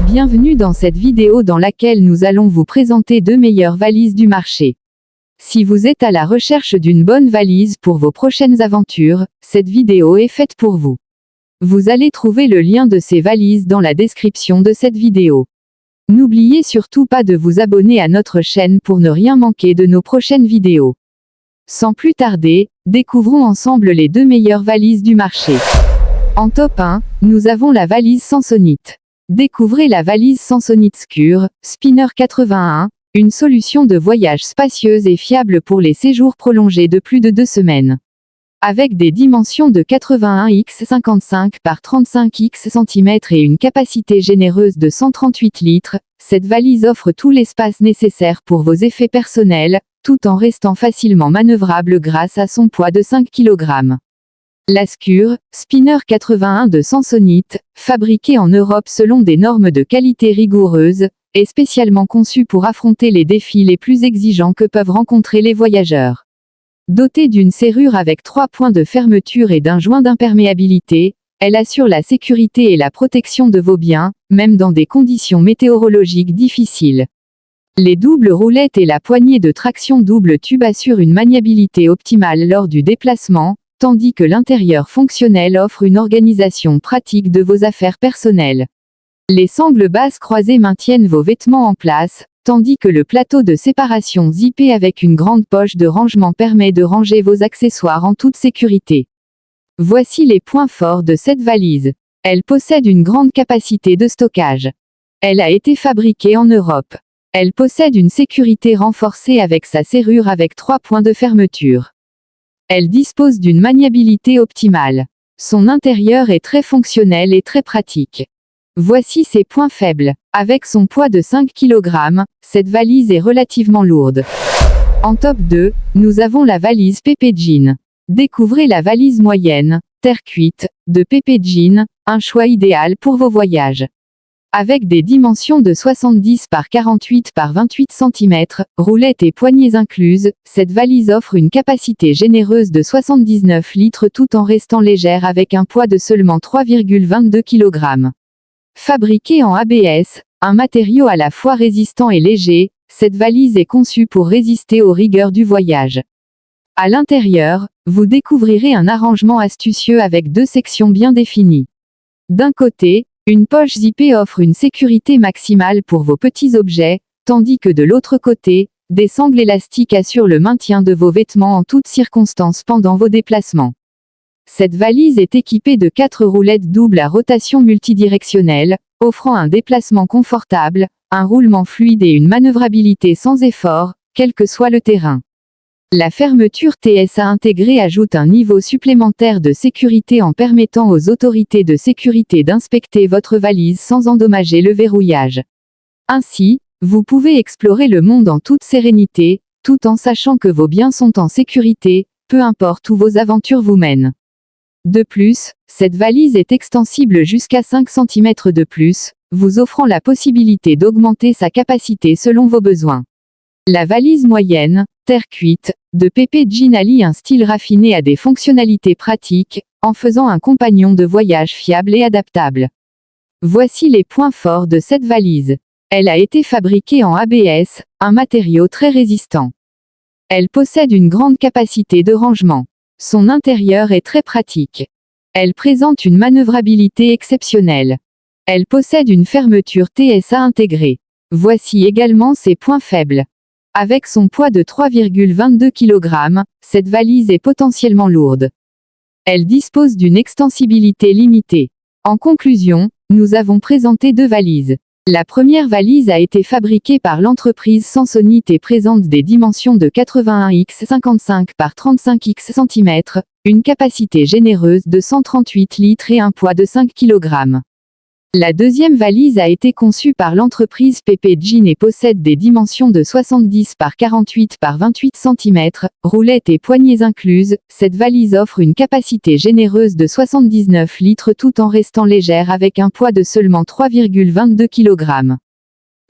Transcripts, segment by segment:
Bienvenue dans cette vidéo dans laquelle nous allons vous présenter 2 meilleures valises du marché. Si vous êtes à la recherche d'une bonne valise pour vos prochaines aventures, cette vidéo est faite pour vous. Vous allez trouver le lien de ces valises dans la description de cette vidéo. N'oubliez surtout pas de vous abonner à notre chaîne pour ne rien manquer de nos prochaines vidéos. Sans plus tarder, découvrons ensemble les 2 meilleures valises du marché. En top 1, nous avons la valise Samsonite. Découvrez la valise Samsonite Secure, Spinner 81, une solution de voyage spacieuse et fiable pour les séjours prolongés de plus de 2 semaines. Avec des dimensions de 81 x 55 par 35 x cm et une capacité généreuse de 138 litres, cette valise offre tout l'espace nécessaire pour vos effets personnels, tout en restant facilement manœuvrable grâce à son poids de 5 kg. La Secure, Spinner 81 de Samsonite, fabriquée en Europe selon des normes de qualité rigoureuses, est spécialement conçue pour affronter les défis les plus exigeants que peuvent rencontrer les voyageurs. Dotée d'une serrure avec 3 points de fermeture et d'un joint d'imperméabilité, elle assure la sécurité et la protection de vos biens, même dans des conditions météorologiques difficiles. Les doubles roulettes et la poignée de traction double tube assurent une maniabilité optimale lors du déplacement, tandis que l'intérieur fonctionnel offre une organisation pratique de vos affaires personnelles. Les sangles basses croisées maintiennent vos vêtements en place, tandis que le plateau de séparation zippé avec une grande poche de rangement permet de ranger vos accessoires en toute sécurité. Voici les points forts de cette valise. Elle possède une grande capacité de stockage. Elle a été fabriquée en Europe. Elle possède une sécurité renforcée avec sa serrure avec 3 points de fermeture. Elle dispose d'une maniabilité optimale. Son intérieur est très fonctionnel et très pratique. Voici ses points faibles. Avec son poids de 5 kg, cette valise est relativement lourde. En top 2, nous avons la valise Pepe Jean. Découvrez la valise moyenne, terre cuite, de Pepe Jean, un choix idéal pour vos voyages. Avec des dimensions de 70 par 48 par 28 cm, roulettes et poignées incluses, cette valise offre une capacité généreuse de 79 litres tout en restant légère avec un poids de seulement 3,22 kg. Fabriquée en ABS, un matériau à la fois résistant et léger, cette valise est conçue pour résister aux rigueurs du voyage. À l'intérieur, vous découvrirez un arrangement astucieux avec 2 sections bien définies. D'un côté, une poche zippée offre une sécurité maximale pour vos petits objets, tandis que de l'autre côté, des sangles élastiques assurent le maintien de vos vêtements en toutes circonstances pendant vos déplacements. Cette valise est équipée de 4 roulettes doubles à rotation multidirectionnelle, offrant un déplacement confortable, un roulement fluide et une manœuvrabilité sans effort, quel que soit le terrain. La fermeture TSA intégrée ajoute un niveau supplémentaire de sécurité en permettant aux autorités de sécurité d'inspecter votre valise sans endommager le verrouillage. Ainsi, vous pouvez explorer le monde en toute sérénité, tout en sachant que vos biens sont en sécurité, peu importe où vos aventures vous mènent. De plus, cette valise est extensible jusqu'à 5 cm de plus, vous offrant la possibilité d'augmenter sa capacité selon vos besoins. La valise moyenne, terre cuite, de Pepe Jean allie un style raffiné à des fonctionnalités pratiques, en faisant un compagnon de voyage fiable et adaptable. Voici les points forts de cette valise. Elle a été fabriquée en ABS, un matériau très résistant. Elle possède une grande capacité de rangement. Son intérieur est très pratique. Elle présente une manœuvrabilité exceptionnelle. Elle possède une fermeture TSA intégrée. Voici également ses points faibles. Avec son poids de 3,22 kg, cette valise est potentiellement lourde. Elle dispose d'une extensibilité limitée. En conclusion, nous avons présenté 2 valises. La première valise a été fabriquée par l'entreprise Samsonite et présente des dimensions de 81 x 55 par 35 x cm, une capacité généreuse de 138 litres et un poids de 5 kg. La deuxième valise a été conçue par l'entreprise Pepe Jean et possède des dimensions de 70 par 48 par 28 cm, roulettes et poignées incluses. Cette valise offre une capacité généreuse de 79 litres tout en restant légère avec un poids de seulement 3,22 kg.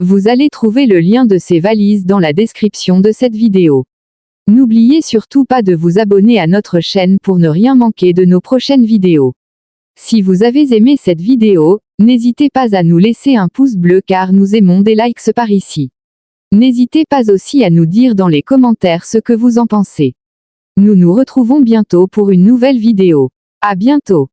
Vous allez trouver le lien de ces valises dans la description de cette vidéo. N'oubliez surtout pas de vous abonner à notre chaîne pour ne rien manquer de nos prochaines vidéos. Si vous avez aimé cette vidéo, N'hésitez pas à nous laisser un pouce bleu car nous aimons des likes par ici. N'hésitez pas aussi à nous dire dans les commentaires ce que vous en pensez. Nous nous retrouvons bientôt pour une nouvelle vidéo. À bientôt.